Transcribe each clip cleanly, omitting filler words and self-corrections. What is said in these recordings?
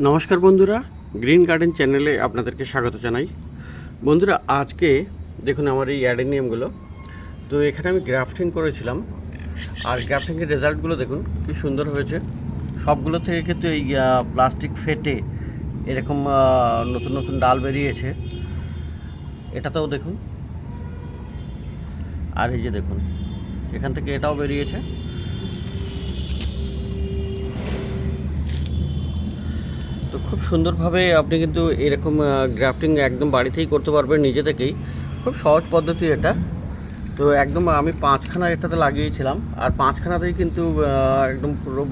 নমস্কার বন্ধুরা, green garden চ্যানেলে আপনাদেরকে স্বাগত জানাই। বন্ধুরা, আজকে দেখুন আমার এই অ্যাডেনিয়ামগুলো, তো এখানে আমি গ্রাফটিং করেছিলাম। আর গ্রাফটিংয়ের রেজাল্টগুলো দেখুন কি সুন্দর হয়েছে। সবগুলো থেকে কিন্তু এই প্লাস্টিক ফেটে এরকম নতুন নতুন ডাল বেরিয়েছে। এটাতেও দেখুন, আর এই যে দেখুন এখান থেকে এটাও বেরিয়েছে। তো খুব সুন্দরভাবে আপনি কিন্তু এরকম গ্রাফটিং একদম বাড়িতেই করতে পারবেন নিজে থেকেই। খুব সহজ পদ্ধতি এটা। তো একদম আমি 5খানা এটাতে লাগিয়েছিলাম, আর 5খানাতেই কিন্তু একদম পুরো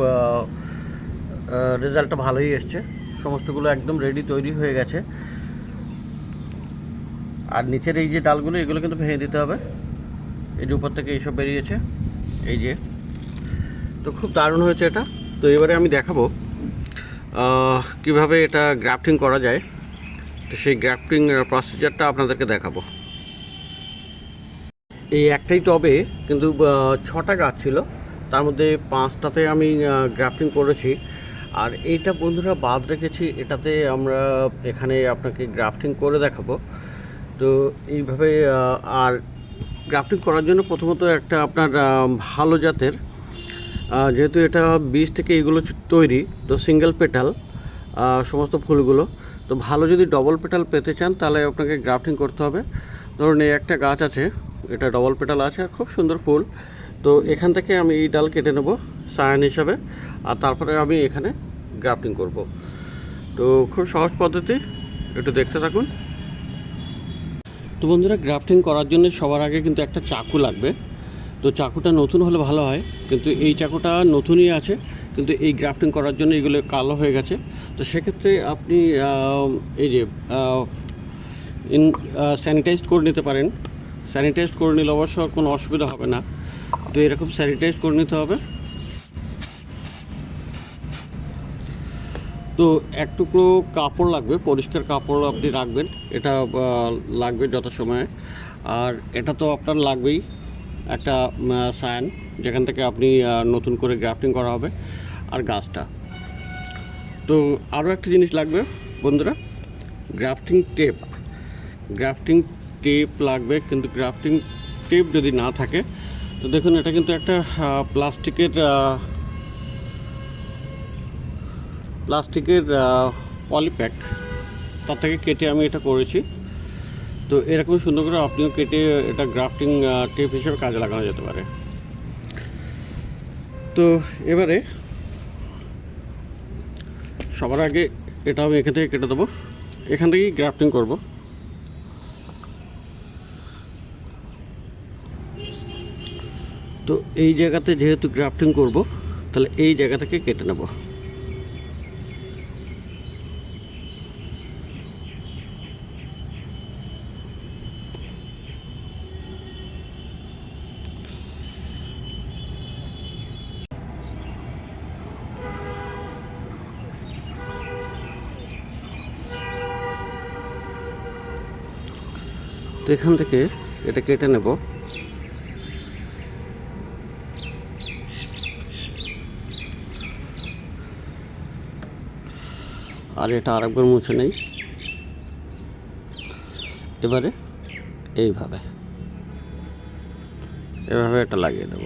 রেজাল্টটা ভালোই এসছে। সমস্তগুলো একদম রেডি তৈরি হয়ে গেছে। আর নিচের এই যে ডালগুলো, এগুলো কিন্তু ভেঙে দিতে হবে। এই যে উপর থেকে এইসব বেরিয়েছে, এই যে। তো খুব দারুণ হয়েছে এটা। তো এবারে আমি দেখাবো কিভাবে এটা গ্রাফটিং করা যায়। তো সেই গ্রাফটিং প্রসিজারটা আপনাদেরকে দেখাবো। এই একটাই টবে কিন্তু 6টা গাছ ছিল, তার মধ্যে 5টাতে আমি গ্রাফটিং করেছি। আর এইটা বন্ধুরা বাদ রেখেছি, এটাতে আমরা এখানে আপনাকে গ্রাফটিং করে দেখাবো। তো এইভাবে আর গ্রাফটিং করার জন্য প্রথমত একটা আপনার ভালো জাতের, যেহেতু এটা বীজ থেকে এগুলো তৈরি, তো সিঙ্গেল পেটাল সমস্ত ফুলগুলো। তো ভালো যদি ডবল পেটাল পেতে চান তাহলে আপনাকে গ্রাফটিং করতে হবে। ধরুন এই একটা গাছ আছে, এটা ডবল পেটাল আছে আর খুব সুন্দর ফুল। তো এখান থেকে আমি এই ডাল কেটে নেব সায়ান হিসাবে, আর তারপরে আমি এখানে গ্রাফটিং করব। তো খুব সহজ পদ্ধতি, একটু দেখতে থাকুন। তো বন্ধুরা, গ্রাফটিং করার জন্য সবার আগে কিন্তু একটা চাকু লাগবে। তো চাকুটা নতুন হলে ভালো হয়, কিন্তু এই চাকুটা নতুনই আছে, কিন্তু এই গ্রাফটিং করার জন্য এগুলো কালো হয়ে গেছে। তো সেক্ষেত্রে আপনি এই যে স্যানিটাইজ করে নিতে পারেন। স্যানিটাইজ করে নিলে অবশ্য কোনো অসুবিধা হবে না। তো এরকম স্যানিটাইজ করে নিতে হবে। তো এক টুকরো কাপড় লাগবে, পরিষ্কার কাপড় আপনি রাখবেন, এটা লাগবে যত সময়। আর এটা তো আপনার লাগবেই একটা সায়ান, যেখান থেকে আপনি নতুন করে গ্রাফটিং করা হবে, আর গাছটা। তো আরও একটা জিনিস লাগবে বন্ধুরা, গ্রাফটিং টেপ। গ্রাফটিং টেপ লাগবে, কিন্তু গ্রাফটিং টেপ যদি না থাকে, তো দেখুন এটা কিন্তু একটা প্লাস্টিকের পলিপ্যাক, তার থেকে কেটে আমি এটা করেছি। তো এরকম সুন্দর করে আপনিও কেটে এটা গ্রাফটিং টেপ হিসেবে কাজে লাগানো যেতে পারে। তো এবারে সবার আগে এটা আমি এখান থেকে কেটে দেবো, এখান থেকেই গ্রাফটিং করব। তো এই জায়গাতে যেহেতু গ্রাফটিং করব, তাহলে এই জায়গা থেকে কেটে নেব। তো এখান থেকে এটা কেটে নেব। আর এটা আরেকবার মুছে নেই। এবারে এইভাবে এভাবে এটা লাগিয়ে দেব।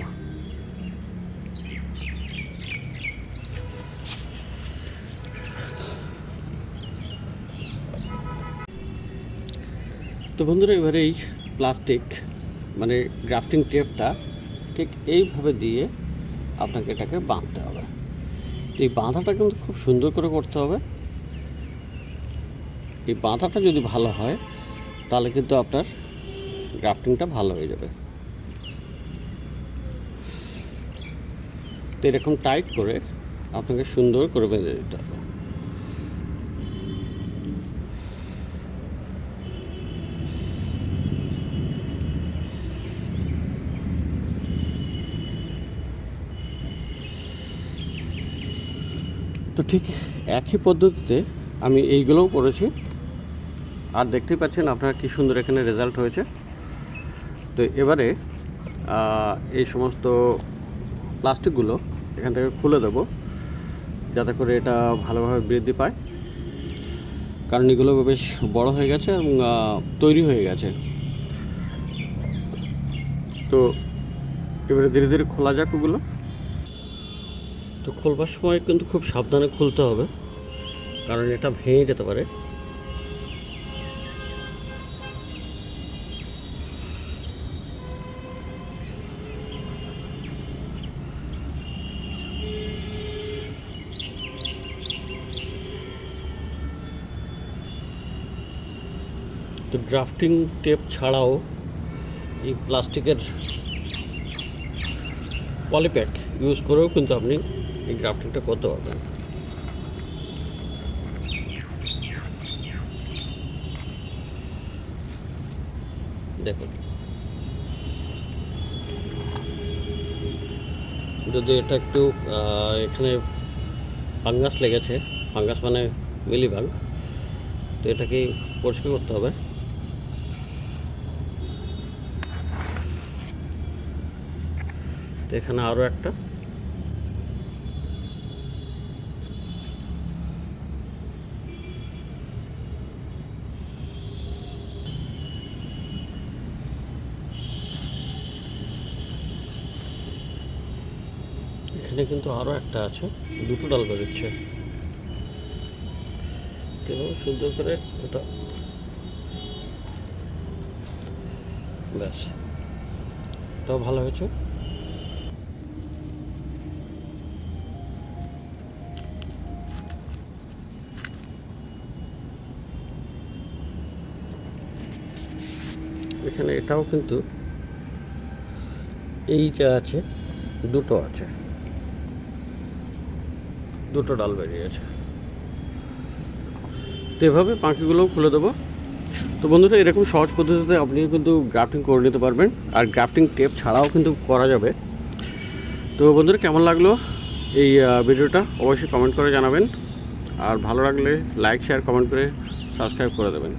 তো বন্ধুরা, এবারে এই প্লাস্টিক মানে গ্রাফটিং টেপটা ঠিক এইভাবে দিয়ে আপনাকে এটাকে বাঁধতে হবে। তো এই বাঁধাটা কিন্তু খুব সুন্দর করে করতে হবে। এই বাঁধাটা যদি ভালো হয় তাহলে কিন্তু আপনার গ্রাফটিংটা ভালো হয়ে যাবে। তো এরকম টাইট করে আপনাকে সুন্দর করে বেঁধে দিতে হবে। তো ঠিক একই পদ্ধতিতে আমি এইগুলোও করেছি, আর দেখতেই পাচ্ছেন আপনারা কী সুন্দর এখানে রেজাল্ট হয়েছে। তো এবারে এই সমস্ত প্লাস্টিকগুলো এখান থেকে খুলে দেব। যাতে করে এটা ভালোভাবে বৃদ্ধি পায়, কারণ এগুলো বেশ বড় হয়ে গেছে এবং তৈরি হয়ে গেছে। তো এবারে ধীরে ধীরে খোলা যাক ওগুলো। তো খোলবার সময় কিন্তু খুব সাবধানে খুলতে হবে, কারণ এটা ভেঙে যেতে পারে। তো গ্রাফটিং টেপ ছাড়াও এই প্লাস্টিকের পলিপ্যাক ইউজ করেও কিন্তু আপনি এই গ্রাফটিংটা করতে পারবেন। দেখুন, যদি এটা একটু এখানে ফাঙ্গাস লেগেছে, ফাঙ্গাস মানে মিলিবাগ, তো এটাকে পরিষ্কার করতে হবে। তো এখানে আরও একটা, এখানে কিন্তু আরও একটা আছে, দুটো ডাল বেরোচ্ছে। এভাবে সুন্দর করে ওটা, ব্যাস, এটাও ভালো হয়েছে। এখানে এটাও কিন্তু এই যে আছে, দুটো আছে, দুটো ডাল বেরিয়েছে। তো এভাবে পাখিগুলোও খুলে দেবো। তো বন্ধুরা, এরকম সহজ পদ্ধতিতে আপনিও কিন্তু গ্রাফটিং করে নিতে পারবেন, আর গ্রাফটিং টেপ ছাড়াও কিন্তু করা যাবে। তো বন্ধুরা, কেমন লাগলো এই ভিডিওটা অবশ্যই কমেন্ট করে জানাবেন, আর ভালো লাগলে লাইক, শেয়ার, কমেন্ট করে সাবস্ক্রাইব করে দেবেন।